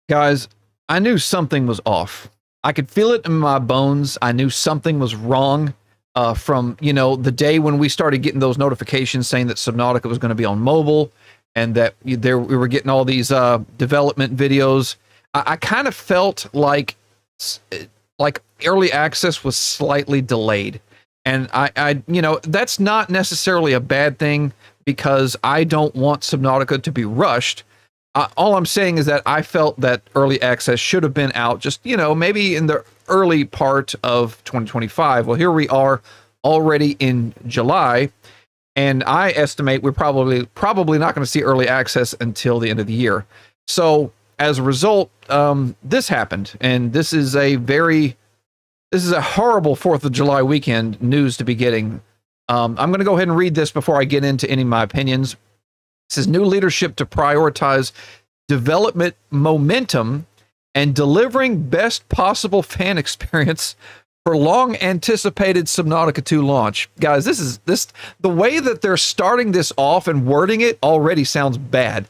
Guys, I knew something was off. I could feel it in my bones. I knew something was wrong from, the day when we started getting those notifications saying that Subnautica was going to be on mobile and that we were getting all these development videos. I kind of felt like early access was slightly delayed. And that's not necessarily a bad thing because I don't want Subnautica to be rushed. All I'm saying is that I felt that early access should have been out just, maybe in the early part of 2025. Well, here we are already in July, and I estimate we're probably not going to see early access until the end of the year. So as a result, this happened, and this is a horrible 4th of July weekend news to be getting. I'm going to go ahead and read this before I get into any of my opinions. It says new leadership to prioritize development momentum and delivering best possible fan experience for long anticipated Subnautica 2 launch. Guys, the way that they're starting this off and wording it already sounds bad.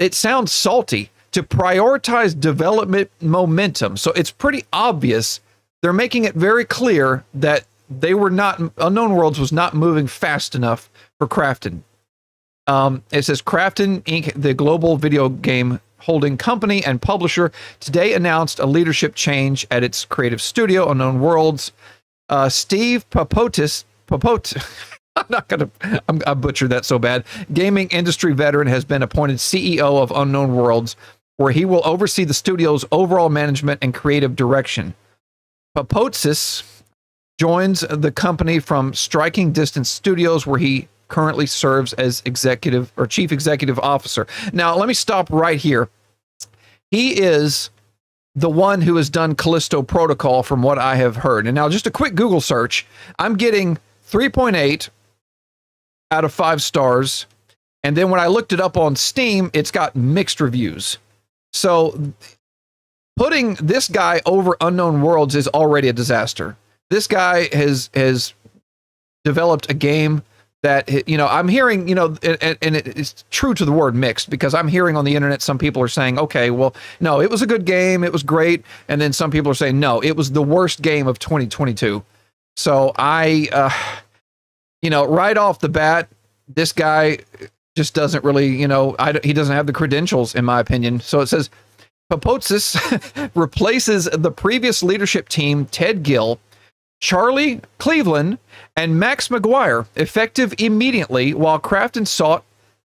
It sounds salty. To prioritize development momentum. So it's pretty obvious they're making it very clear that Unknown Worlds was not moving fast enough for Kraken. It says Kraken Inc., the global video game holding company and publisher, today announced a leadership change at its creative studio, Unknown Worlds. Steve Papotis, I butchered that so bad. Gaming industry veteran has been appointed CEO of Unknown Worlds, where he will oversee the studio's overall management and creative direction. Papotis joins the company from Striking Distance Studios, where he currently serves as executive or chief executive officer. Now, let me stop right here. He is the one who has done Callisto Protocol from what I have heard. And now just a quick Google search. I'm getting 3.8 out of 5 stars. And then when I looked it up on Steam, it's got mixed reviews. So putting this guy over Unknown Worlds is already a disaster. This guy has developed a game that, I'm hearing, and it's true to the word mixed, because I'm hearing on the internet some people are saying, okay, well, no, it was a good game, it was great. And then some people are saying, no, it was the worst game of 2022. So right off the bat, this guy just doesn't really, he doesn't have the credentials, in my opinion. So it says, Papotis replaces the previous leadership team, Ted Gill, Charlie Cleveland, and Max McGuire, effective immediately, while Kraken sought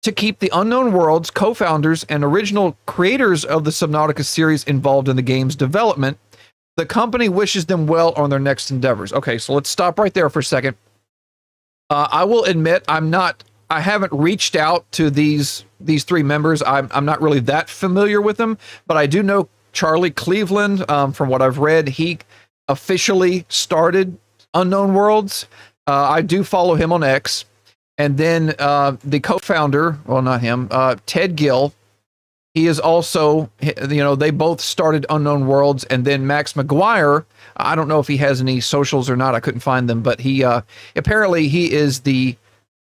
to keep the Unknown Worlds co-founders and original creators of the Subnautica series involved in the game's development. The company wishes them well on their next endeavors. Okay, so let's stop right there for a second. I will admit I haven't reached out to these 3 members. I'm not really that familiar with them, but I do know Charlie Cleveland. From what I've read, he officially started Unknown Worlds. I do follow him on X. And then the co-founder, well, not him, Ted Gill, he is also, they both started Unknown Worlds. And then Max McGuire, I don't know if he has any socials or not. I couldn't find them, but he apparently he is the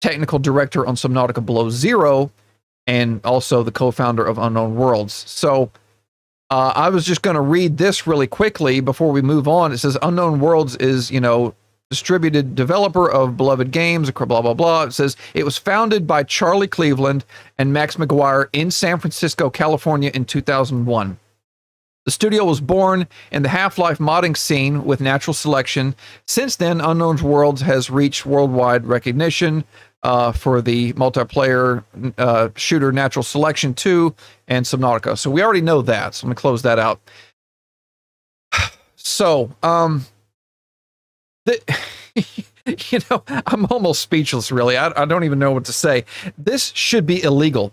technical director on Subnautica Below Zero and also the co-founder of Unknown Worlds. So I was just going to read this really quickly before we move on. It says Unknown Worlds is, distributed developer of beloved games, blah, blah, blah. It says it was founded by Charlie Cleveland and Max McGuire in San Francisco, California in 2001. The studio was born in the Half-Life modding scene with natural selection. Since then, Unknown Worlds has reached worldwide recognition for the multiplayer shooter Natural Selection 2 and Subnautica. So we already know that. So I'm going to close that out. So, I'm almost speechless, really. I don't even know what to say. This should be illegal.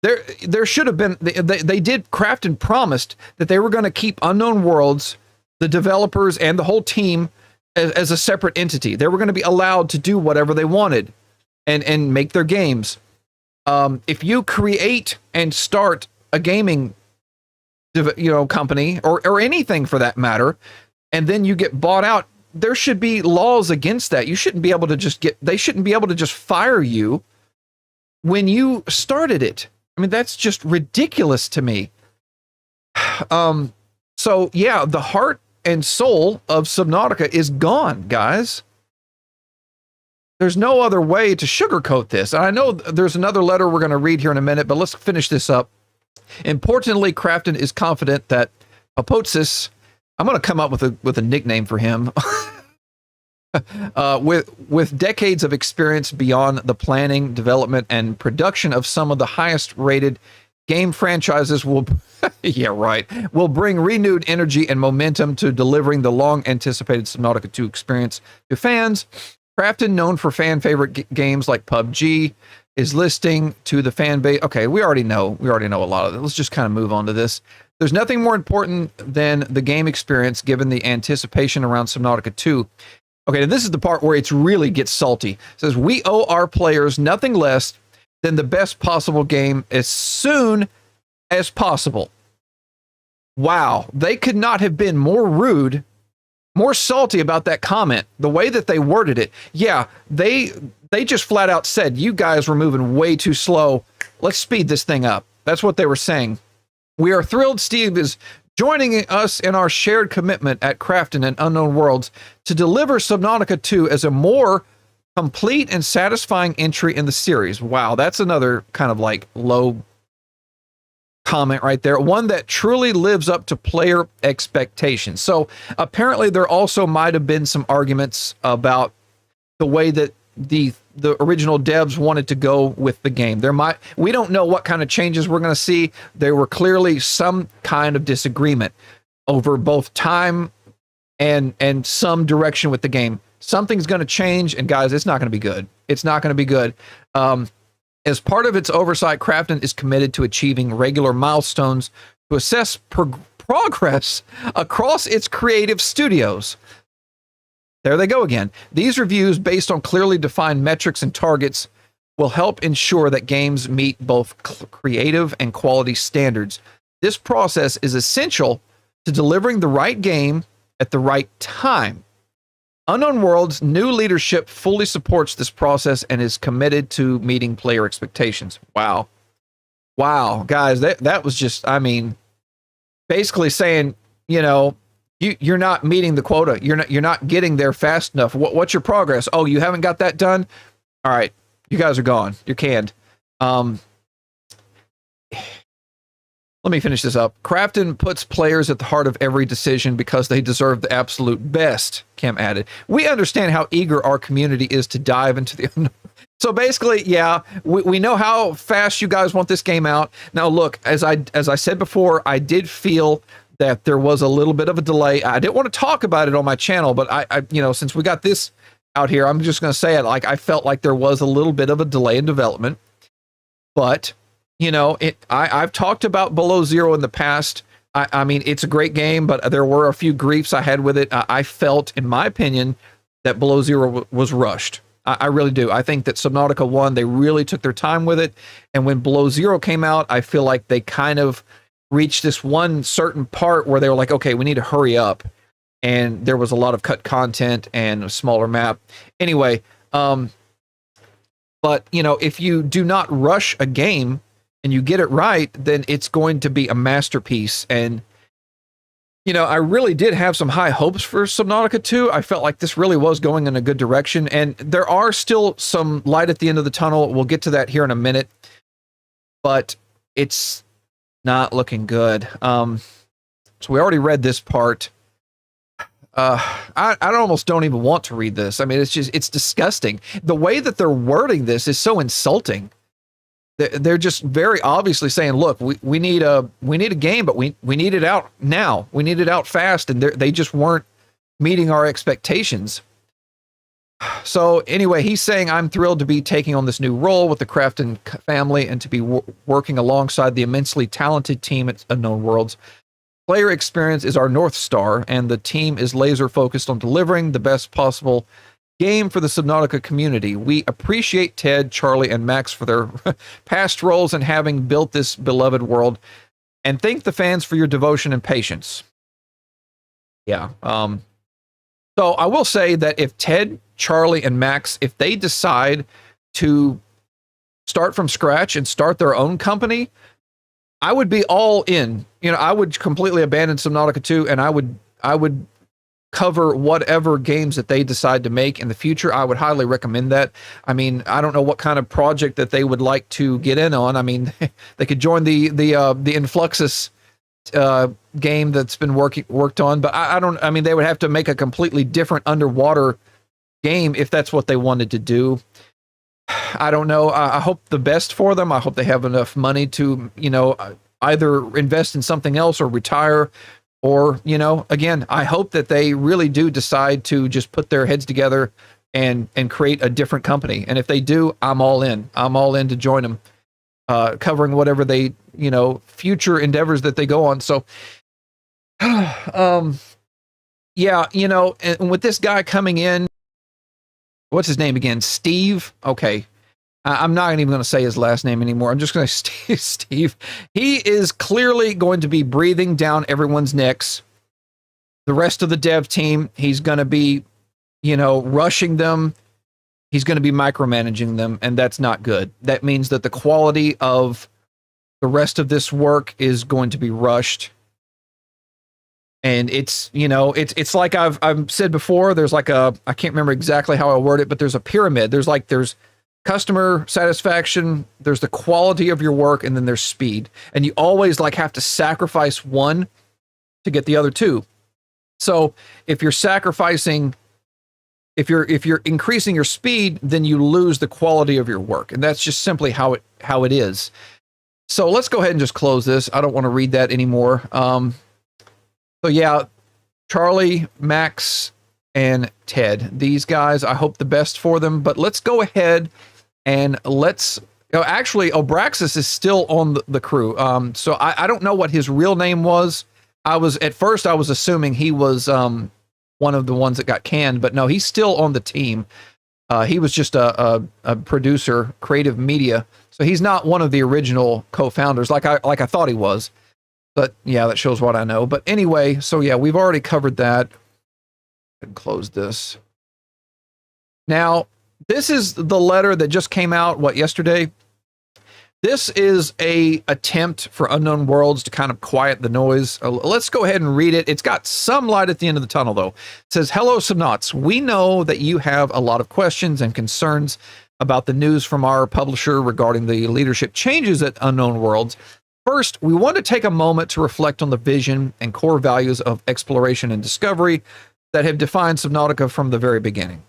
There should have been, they did, Kraken promised that they were going to keep Unknown Worlds, the developers, and the whole team as a separate entity. They were going to be allowed to do whatever they wanted and make their games. If you create and start a gaming company or anything for that matter, and then you get bought out, there should be laws against that. You shouldn't be able to they shouldn't be able to just fire you when you started it. I mean, that's just ridiculous to me. So yeah, the heart and soul of Subnautica is gone, guys. There's no other way to sugarcoat this. And I know there's another letter we're going to read here in a minute, but let's finish this up. Importantly, Kraken is confident that Apotsis, I'm going to come up with a nickname for him, with decades of experience beyond the planning, development, and production of some of the highest rated game franchises will, yeah, right, will bring renewed energy and momentum to delivering the long anticipated Subnautica 2 experience to fans. Kraken, known for fan favorite games like PUBG, is listing to the fan base. Okay, we already know a lot of it. Let's just kind of move on to this. There's nothing more important than the game experience, given the anticipation around Subnautica 2. Okay, this is the part where it really gets salty. It says, we owe our players nothing less than the best possible game as soon as possible. Wow, they could not have been more rude, more salty about that comment. The way that they worded it. Yeah, they just flat out said, you guys were moving way too slow. Let's speed this thing up. That's what they were saying. We are thrilled Steve is joining us in our shared commitment at Kraken and Unknown Worlds to deliver Subnautica 2 as a more complete and satisfying entry in the series. Wow, that's another kind of like low comment right there. One that truly lives up to player expectations. So apparently there also might have been some arguments about the way that the original devs wanted to go with the game. We don't know what kind of changes we're going to see. There were clearly some kind of disagreement over both time and some direction with the game. Something's going to change, and guys, it's not going to be good. It's not going to be good. As part of its oversight, Kraken is committed to achieving regular milestones to assess progress across its creative studios. There they go again. These reviews, based on clearly defined metrics and targets, will help ensure that games meet both creative and quality standards. This process is essential to delivering the right game at the right time. Unknown Worlds' new leadership fully supports this process and is committed to meeting player expectations. Wow. Wow, guys, that was just, I mean, basically saying, you know, you're not meeting the quota. You're not getting there fast enough. What's your progress? Oh, you haven't got that done? All right, you guys are gone. You're canned. Let me finish this up. Kraken puts players at the heart of every decision because they deserve the absolute best, Kim added. We understand how eager our community is to dive into the unknown. So basically, yeah, we know how fast you guys want this game out. Now, look, as I said before, I did feel that there was a little bit of a delay. I didn't want to talk about it on my channel, but I you know, since we got this out here, I'm just going to say it. Like, I felt like there was a little bit of a delay in development, but you know, I've talked about Below Zero in the past. I mean, it's a great game, but there were a few griefs I had with it. I felt, in my opinion, that Below Zero was rushed. I really do. I think that Subnautica 1, they really took their time with it. And when Below Zero came out, I feel like they kind of reached this one certain part where they were like, okay, we need to hurry up. And there was a lot of cut content and a smaller map. Anyway, but, you know, if you do not rush a game and you get it right, then it's going to be a masterpiece. And, you know, I really did have some high hopes for Subnautica 2. I felt like this really was going in a good direction. And there are still some light at the end of the tunnel. We'll get to that here in a minute. But it's not looking good. So we already read this part. I almost don't even want to read this. I mean, it's disgusting. The way that they're wording this is so insulting. They're just very obviously saying, look, we need a game, but we need it out now. We need it out fast. And they just weren't meeting our expectations. So anyway, he's saying, I'm thrilled to be taking on this new role with the Kraken family and to be working alongside the immensely talented team at Unknown Worlds. Player experience is our North Star, and the team is laser focused on delivering the best possible game for the Subnautica community. We appreciate Ted, Charlie, and Max for their past roles in having built this beloved world, and thank the fans for your devotion and patience. Yeah. So I will say that if Ted, Charlie, and Max, if they decide to start from scratch and start their own company, I would be all in. You know, I would completely abandon Subnautica 2, and I would cover whatever games that they decide to make in the future. I would highly recommend that. I mean, I don't know what kind of project that they would like to get in on. I mean, they could join the Influxus game that's been worked on, but I don't. I mean, they would have to make a completely different underwater game if that's what they wanted to do. I don't know. I hope the best for them. I hope they have enough money to, you know, either invest in something else or retire. Or, you know, again, I hope that they really do decide to just put their heads together and create a different company. And if they do, I'm all in. I'm all in to join them, covering whatever they, you know, future endeavors that they go on. So, yeah, you know, and with this guy coming in, what's his name again? Steve. Okay. I'm not even going to say his last name anymore. I'm just going to say Steve. He is clearly going to be breathing down everyone's necks. The rest of the dev team, he's going to be, you know, rushing them. He's going to be micromanaging them, and that's not good. That means that the quality of the rest of this work is going to be rushed. And it's, you know, it's like I've said before, there's like I can't remember exactly how I word it, but there's a pyramid. There's customer satisfaction, there's the quality of your work, and then there's speed. And you always like have to sacrifice one to get the other two. So if you're sacrificing, if you're increasing your speed, then you lose the quality of your work. And that's just simply how it is. So let's go ahead and just close this. I don't want to read that anymore. So yeah, Charlie, Max, and Ted, these guys, I hope the best for them, but let's go ahead and actually, Obraxis is still on the crew. So I don't know what his real name was. At first I was assuming he was one of the ones that got canned, but no, he's still on the team. He was just a producer, creative media. So he's not one of the original co-founders like I thought he was. But yeah, that shows what I know. But anyway, so yeah, we've already covered that. And close this. Now, this is the letter that just came out, yesterday? This is a attempt for Unknown Worlds to kind of quiet the noise. Let's go ahead and read it. It's got some light at the end of the tunnel, though. It says, "Hello, Subnauts. We know that you have a lot of questions and concerns about the news from our publisher regarding the leadership changes at Unknown Worlds. First, we want to take a moment to reflect on the vision and core values of exploration and discovery that have defined Subnautica from the very beginning.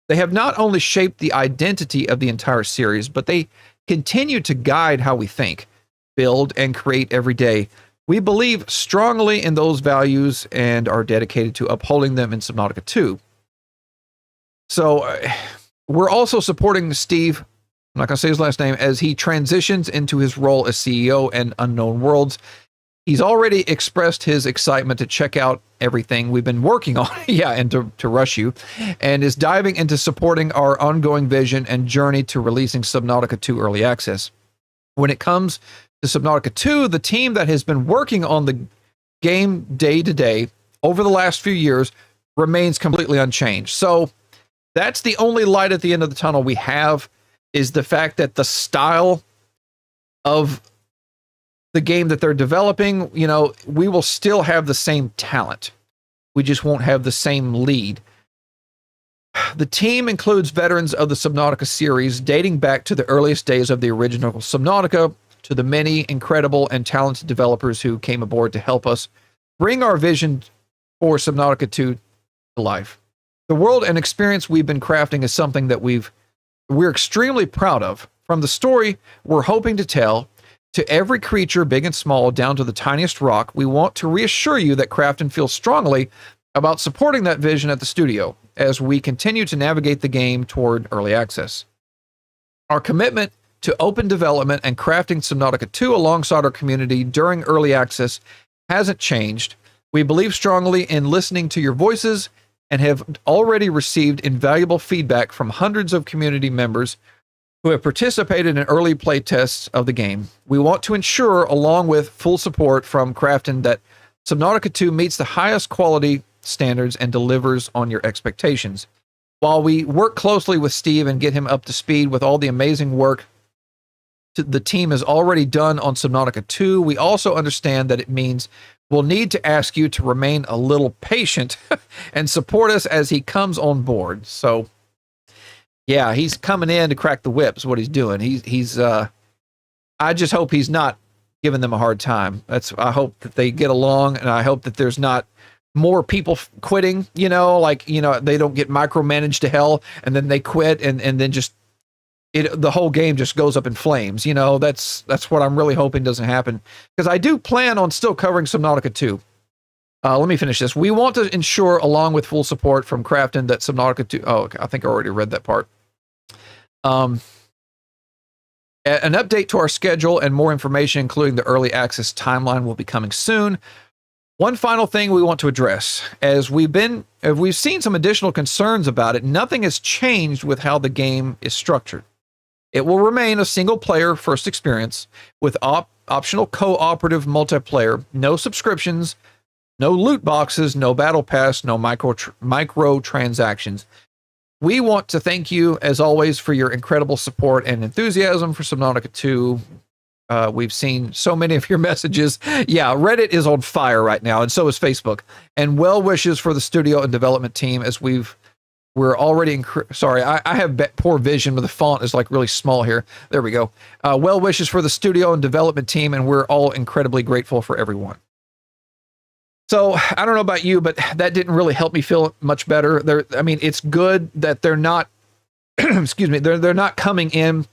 They have not only shaped the identity of the entire series, but they continue to guide how we think, build, and create every day. We believe strongly in those values and are dedicated to upholding them in Subnautica 2. So we're also supporting Steve, I'm not going to say his last name, as he transitions into his role as CEO and Unknown Worlds. He's already expressed his excitement to check out everything we've been working on, yeah, and to rush you, and is diving into supporting our ongoing vision and journey to releasing Subnautica 2 Early Access. When it comes to Subnautica 2, the team that has been working on the game day to day over the last few years remains completely unchanged. So that's the only light at the end of the tunnel we have, is the fact that the style of the game that they're developing, you know, we will still have the same talent. We just won't have the same lead. The team includes veterans of the Subnautica series, dating back to the earliest days of the original Subnautica, to the many incredible and talented developers who came aboard to help us bring our vision for Subnautica 2 to life. The world and experience we've been crafting is something that we're extremely proud of. From the story we're hoping to tell, to every creature, big and small, down to the tiniest rock, we want to reassure you that Krafton feels strongly about supporting that vision at the studio as we continue to navigate the game toward early access. Our commitment to open development and crafting Subnautica 2 alongside our community during early access hasn't changed. We believe strongly in listening to your voices and have already received invaluable feedback from hundreds of community members who have participated in early play tests of the game. We want to ensure, along with full support from Krafton, that Subnautica 2 meets the highest quality standards and delivers on your expectations. While we work closely with Steve and get him up to speed with all the amazing work the team is already done on Subnautica 2. We also understand that it means we'll need to ask you to remain a little patient and support us as he comes on board. So, yeah, he's coming in to crack the whip is what he's doing. He's I just hope he's not giving them a hard time. I hope that they get along, and I hope that there's not more people quitting, they don't get micromanaged to hell and then they quit and then just the whole game just goes up in flames. That's what I'm really hoping doesn't happen, because I do plan on still covering Subnautica 2. Let me finish this. We want to ensure, along with full support from Kraken, that Subnautica 2, I think I already read that part. An update to our schedule and more information, including the early access timeline, will be coming soon. One final thing we want to address, as we've seen some additional concerns about it, nothing has changed with how the game is structured. It will remain a single-player first experience with optional cooperative multiplayer, no subscriptions, no loot boxes, no battle pass, no micro transactions. We want to thank you, as always, for your incredible support and enthusiasm for Subnautica 2. We've seen so many of your messages. Yeah, Reddit is on fire right now, and so is Facebook. And well wishes for the studio and development team, as we're already sorry, I have poor vision, but the font is like really small here. There we go. Well wishes for the studio and development team, and we're all incredibly grateful for everyone. So I don't know about you, but that didn't really help me feel much better. It's good that they're not, excuse me, they're not coming in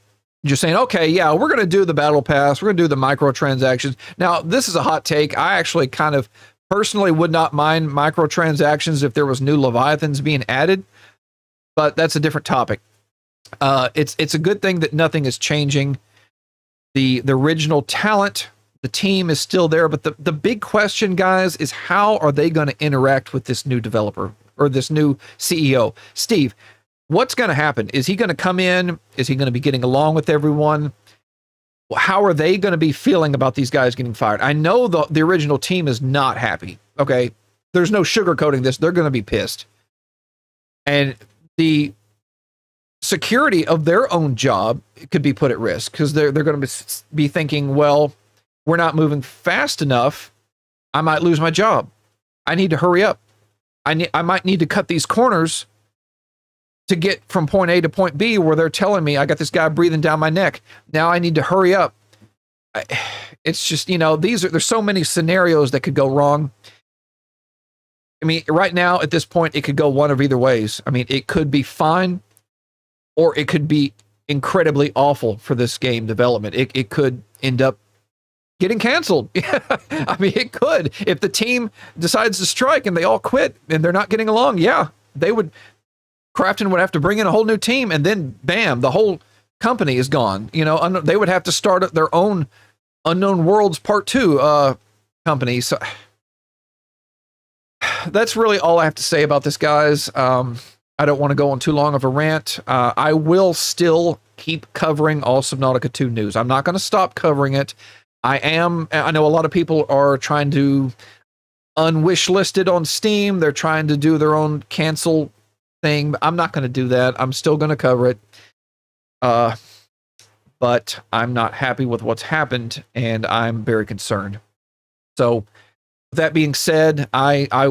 just saying, okay, yeah, we're going to do the battle pass. We're going to do the microtransactions. Now, this is a hot take. I actually kind of personally would not mind microtransactions if there was new Leviathans being added, but that's a different topic. It's a good thing that nothing is changing. The original talent, the team is still there, but the big question, guys, is how are they going to interact with this new developer or this new CEO? Steve, what's going to happen? Is he going to come in? Is he going to be getting along with everyone? How are they going to be feeling about these guys getting fired? I know the original team is not happy. Okay, there's no sugarcoating this. They're going to be pissed. And the security of their own job could be put at risk, because they're going to be thinking, well, we're not moving fast enough. I might lose my job. I need to hurry up. I might need to cut these corners to get from point A to point B, where they're telling me I got this guy breathing down my neck. Now I need to hurry up. It's just, there's so many scenarios that could go wrong. Right now at this point, it could go one of either ways. It could be fine, or it could be incredibly awful for this game development. It could end up getting canceled. It could. If the team decides to strike and they all quit and they're not getting along, yeah, Krafton would have to bring in a whole new team, and then bam, the whole company is gone. They would have to start their own Unknown Worlds Part 2 company. So that's really all I have to say about this, guys. I don't want to go on too long of a rant. I will still keep covering all Subnautica 2 news. I'm not going to stop covering it. I know a lot of people are trying to unwish list it on Steam. They're trying to do their own cancel thing, but I'm not going to do that. I'm still going to cover it. But I'm not happy with what's happened, and I'm very concerned. So with that being said, I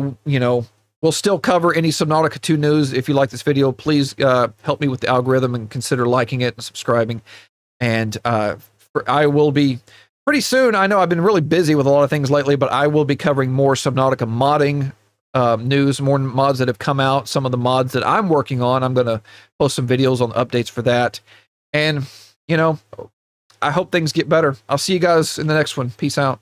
will still cover any Subnautica 2 news. If you like this video, please help me with the algorithm and consider liking it and subscribing. And I will be pretty soon. I know I've been really busy with a lot of things lately, but I will be covering more Subnautica modding news, more mods that have come out, some of the mods that I'm working on. I'm going to post some videos on updates for that. And, I hope things get better. I'll see you guys in the next one. Peace out.